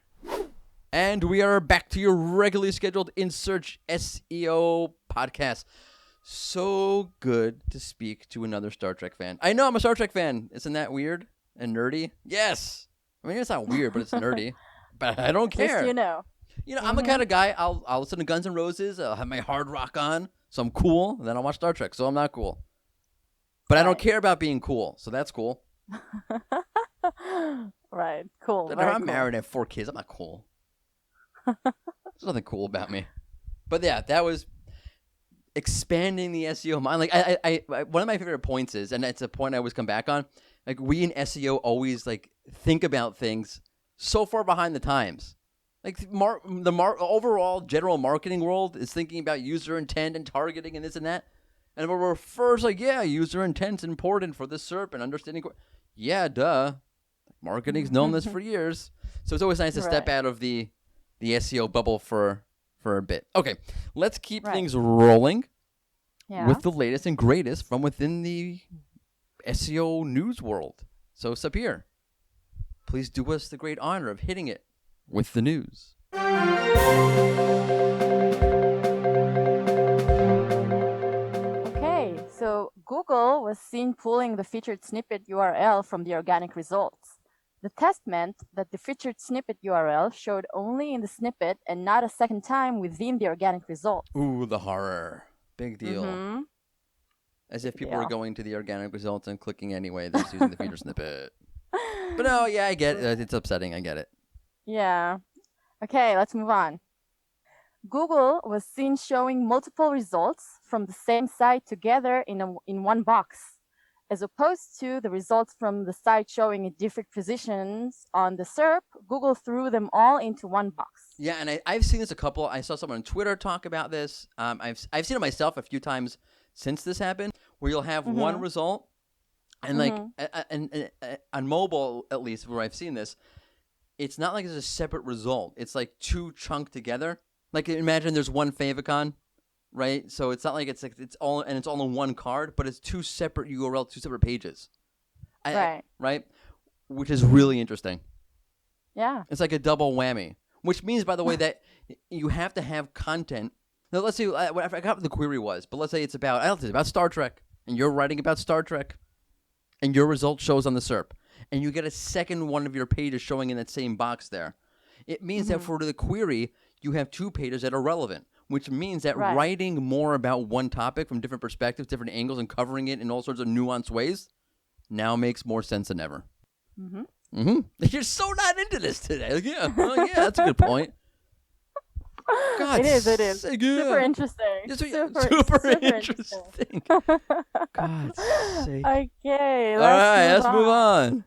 And we are back to your regularly scheduled In Search SEO podcast. So good to speak to another Star Trek fan. I know I'm a Star Trek fan. Isn't that weird and nerdy? Yes. I mean, it's not weird, but it's nerdy. But I don't care. At least you know. I'm the kind of guy, I'll listen to Guns N' Roses. I'll have my hard rock on, so I'm cool. And then I'll watch Star Trek, so I'm not cool. But I don't care about being cool, so that's cool. Right. Cool. I'm married and have 4 kids. I'm not cool. There's nothing cool about me. But yeah, that was expanding the SEO mind. Like I one of my favorite points is, and it's a point I always come back on, like we in SEO always like think about things so far behind the times. Like the overall general marketing world is thinking about user intent and targeting and this and that. And we're first like, yeah, user intent's important for this SERP and understanding. Yeah, duh. Marketing's known this for years. So it's always nice to step out of the SEO bubble for a bit. Okay, let's keep things rolling with the latest and greatest from within the SEO news world. So Sapir, please do us the great honor of hitting it with the news. Okay, so Google was seen pulling the featured snippet URL from the organic results. The test meant that the featured snippet URL showed only in the snippet and not a second time within the organic result. Ooh, the horror. Big deal. Mm-hmm. As if people Yeah. were going to the organic results and clicking anyway. They're just using the feature snippet. But no, yeah, I get it. It's upsetting. I get it. Yeah. Okay, let's move on. Google was seen showing multiple results from the same site together in one box, as opposed to the results from the site showing in different positions on the SERP. Google threw them all into one box. Yeah, and I've seen this a couple. I saw someone on Twitter talk about this. I've seen it myself a few times since this happened, where you'll have one result, and like on mobile at least, where I've seen this, it's not like it's a separate result. It's like two chunked together. Like imagine there's one favicon, right? So it's not like it's all in one card, but it's two separate URL, two separate pages. Right? Which is really interesting. Yeah. It's like a double whammy, which means, by the way, that you have to have content. Now, let's see, I forgot what the query was, but let's say it's about Star Trek, and you're writing about Star Trek, and your result shows on the SERP, and you get a second one of your pages showing in that same box there. It means that for the query, you have two pages that are relevant, which means that writing more about one topic from different perspectives, different angles, and covering it in all sorts of nuanced ways now makes more sense than ever. You're so not into this today. Like, yeah, that's a good point. God, it is. Yeah. Super interesting. Super interesting. God's sake. Okay, All right, let's move on.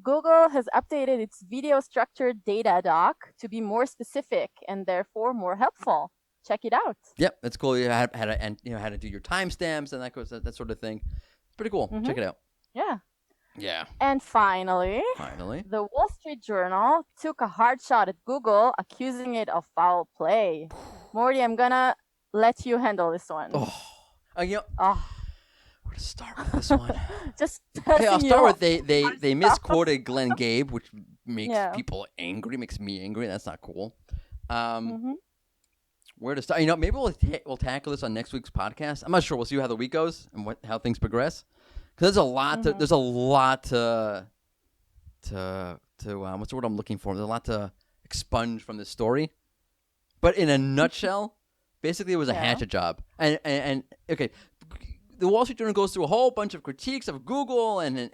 Google has updated its video structured data doc to be more specific and therefore more helpful. Check it out. Yep, it's cool. You had to do your timestamps and that sort of thing. It's pretty cool. Check it out. Yeah. Yeah. And finally, the Wall Street Journal took a hard shot at Google, accusing it of foul play. Morty, I'm gonna let you handle this one. Where to start with this one? Just okay, I'll start with they misquoted Glenn Gabe, which makes people angry, makes me angry. That's not cool. Where to start? Maybe we'll tackle this on next week's podcast. I'm not sure. We'll see how the week goes and how things progress. Because there's a lot to what's the word I'm looking for? There's a lot to expunge from this story. But in a nutshell, basically it was a hatchet job. And okay, the Wall Street Journal goes through a whole bunch of critiques of Google and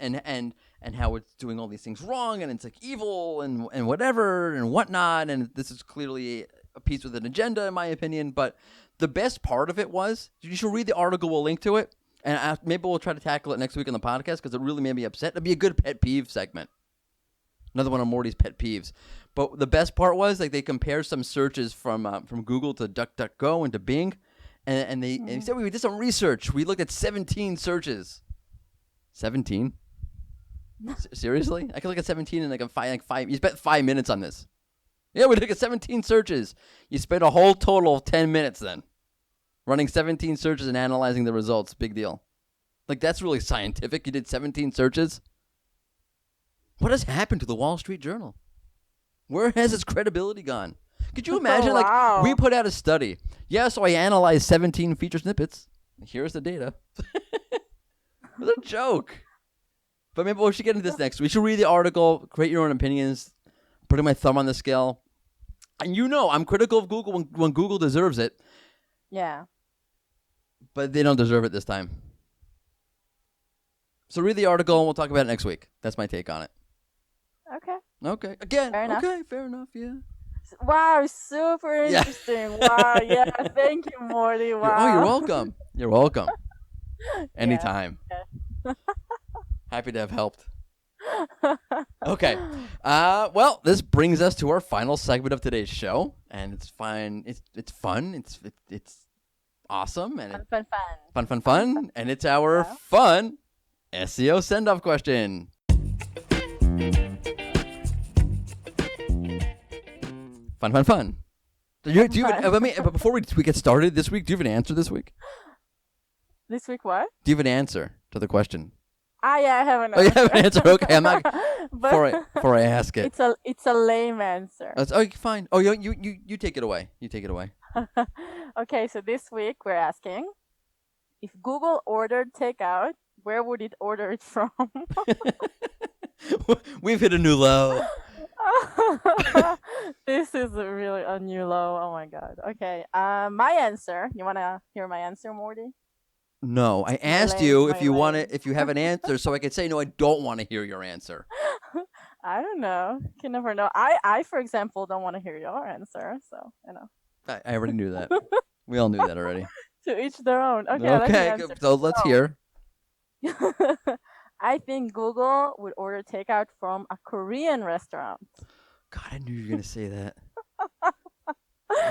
how it's doing all these things wrong and it's like evil and whatever and whatnot. And this is clearly a piece with an agenda, in my opinion. But the best part of it was, you should read the article. We'll link to it. And maybe we'll try to tackle it next week on the podcast because it really made me upset. It'd be a good pet peeve segment. Another one of Morty's pet peeves. But the best part was, like, they compared some searches from Google to DuckDuckGo and to Bing. And they said, we did some research. We looked at 17 searches. 17? Seriously? I could look at 17 in like five. You spent 5 minutes on this. Yeah, we looked at 17 searches. You spent a whole total of 10 minutes then. Running 17 searches and analyzing the results. Big deal. Like, that's really scientific. You did 17 searches. What has happened to the Wall Street Journal? Where has its credibility gone? Could you imagine, like, we put out a study. Yeah, so I analyzed 17 feature snippets. Here's the data. It was a joke. But maybe we should get into this next. We should read the article, create your own opinions, putting my thumb on the scale. And I'm critical of Google when Google deserves it. Yeah. But they don't deserve it this time. So read the article and we'll talk about it next week. That's my take on it. Okay. Again. Fair enough. Okay, fair enough, yeah. Wow, super interesting. Wow, yeah. Thank you, Morty. Wow. You're welcome. You're welcome. Anytime. Yeah. Happy to have helped. Okay. Well, this brings us to our final segment of today's show, and it's fine. It's fun. It's awesome, and fun, and it's our fun SEO send-off question. Fun. Do you but before we get started this week, do you have an answer this week? This week what? Do you have an answer to the question? Yeah, I have an answer. Oh, you have an answer? Okay, I'm not... before I ask it. It's a lame answer. Fine. Oh, you take it away. You take it away. Okay, so this week we're asking, if Google ordered takeout, where would it order it from? We've hit a new low. This is really a new low. Oh my god. Okay. My answer. You wanna hear my answer, Morty? No, I asked lame, you if my you want lame. to, if you have an answer, so I could say no. I don't want to hear your answer. I don't know. You can never know. I, for example, don't want to hear your answer. So I already knew that. We all knew that already. To each their own. Okay. Let me Okay, answer. so let's hear. I think Google would order takeout from a Korean restaurant. God, I knew you were gonna say that.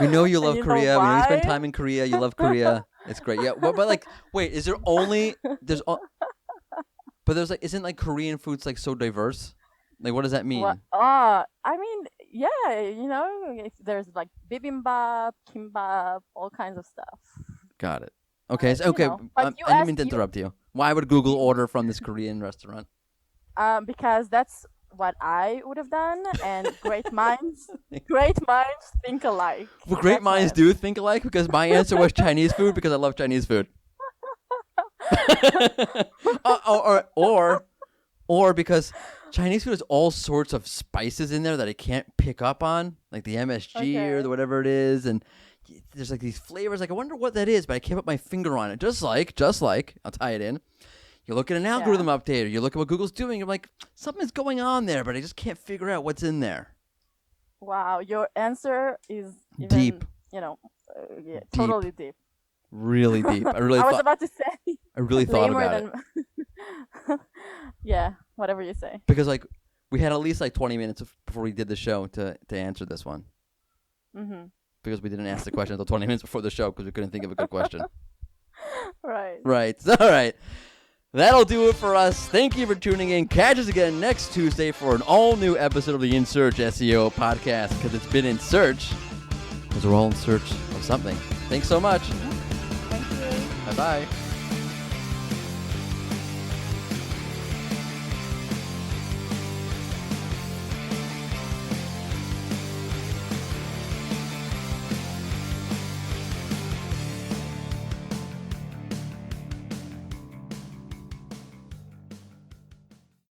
We know you love you know Korea. We know you spend why? time in Korea. You love Korea. It's great. Yeah, but like, wait, is there only but there's like, isn't like Korean foods like so diverse? Like, what does that mean? What? I mean, yeah, there's like bibimbap, kimbap, all kinds of stuff. Got it. Okay, so, okay. But I didn't mean to interrupt you. Why would Google order from this Korean restaurant? Because that's what I would have done, and great minds think alike. Well, great That's my minds do think alike, because my answer was Chinese food because I love Chinese food. or because Chinese food has all sorts of spices in there that I can't pick up on, like the MSG or the whatever it is, and there's like these flavors. Like, I wonder what that is, but I can't put my finger on it. Just like I'll tie it in. You look at an algorithm update, or you look at what Google's doing. You're like, something's going on there, but I just can't figure out what's in there. Wow, your answer is even, Deep. Totally deep. Really deep. I was about to say. I really thought about it. Yeah, whatever you say. Because like we had at least like 20 minutes before we did the show to answer this one. Mm-hmm. Because we didn't ask the question until 20 minutes before the show because we couldn't think of a good question. Right. Right. All right. That'll do it for us. Thank you for tuning in. Catch us again next Tuesday for an all-new episode of the In Search SEO podcast, because it's been in search, because we're all in search of something. Thanks so much. Thank you. Bye-bye.